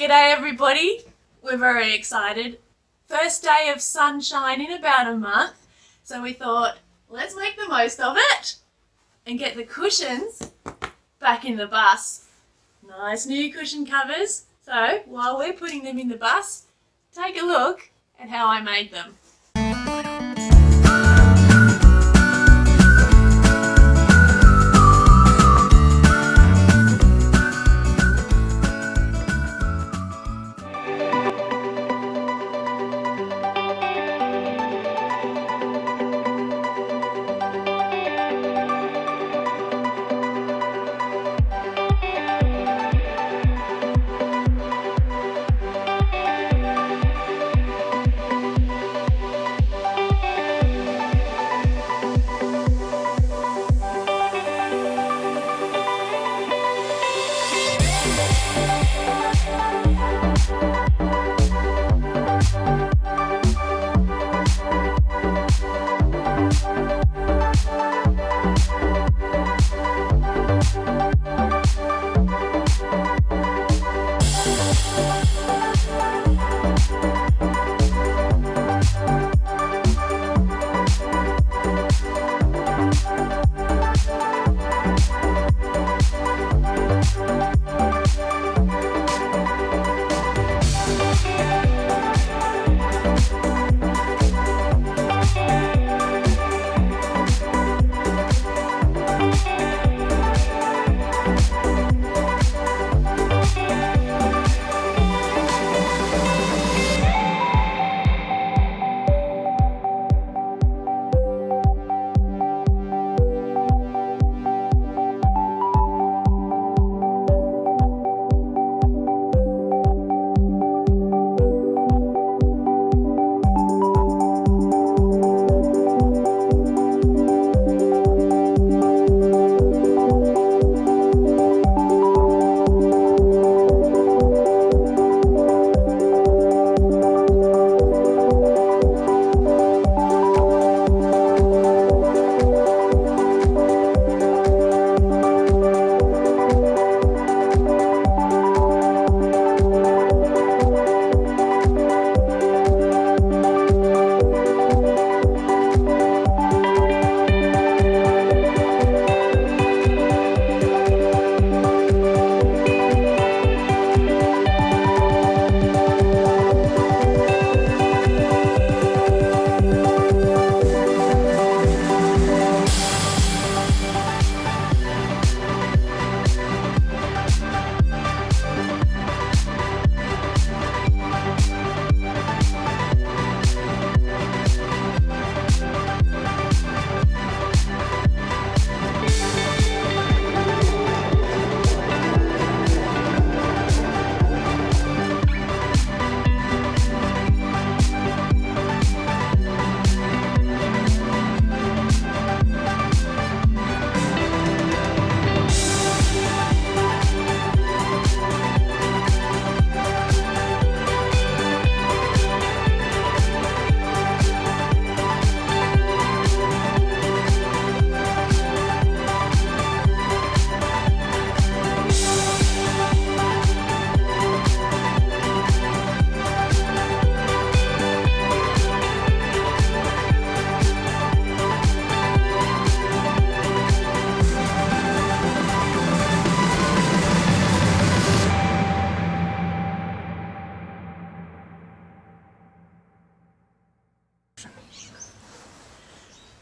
G'day everybody, we're very excited. First day of sunshine in about a month, so we thought let's make the most of it and get the cushions back in the bus. Nice new cushion covers. So while we're putting them in the bus, take a look at how I made them.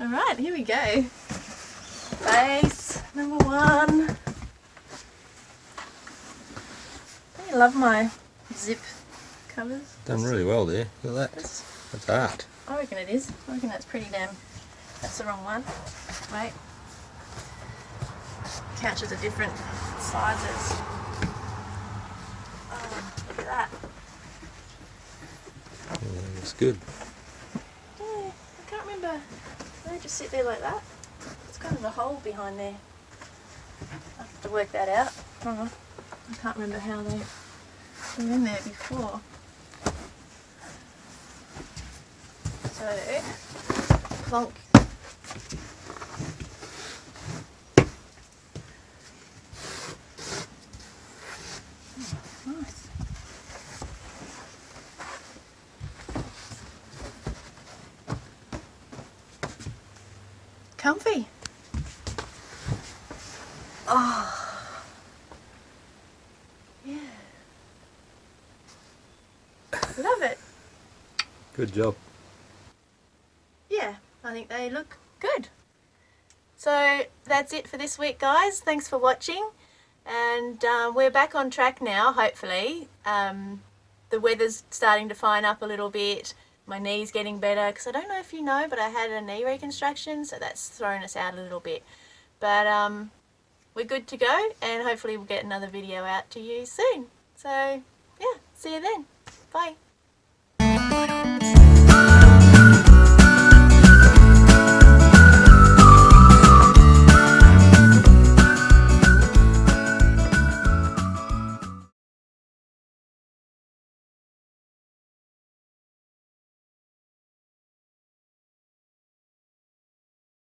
Alright, here we go. Base number one. I love my zip covers. Done really well there. Look at that. That's art. I reckon it is. I reckon that's pretty damn... That's the wrong one. Wait. Couches are different sizes. Oh, look at that. Yeah, that's good. Yeah, I can't remember. They just sit there like that. It's kind of a hole behind there. I have to work that out. Oh, I can't remember how they were in there before. So, plonk. Oh, nice. comfy. Oh. Yeah. Love it. Good job. Yeah, I think they look good. So that's it for this week, guys. Thanks for watching. And we're back on track now, hopefully. The weather's starting to fine up a little bit. My knee's getting better, because I don't know if you know, but I had a knee reconstruction, so that's thrown us out a little bit. But we're good to go, and hopefully we'll get another video out to you soon. So, yeah, see you then. Bye.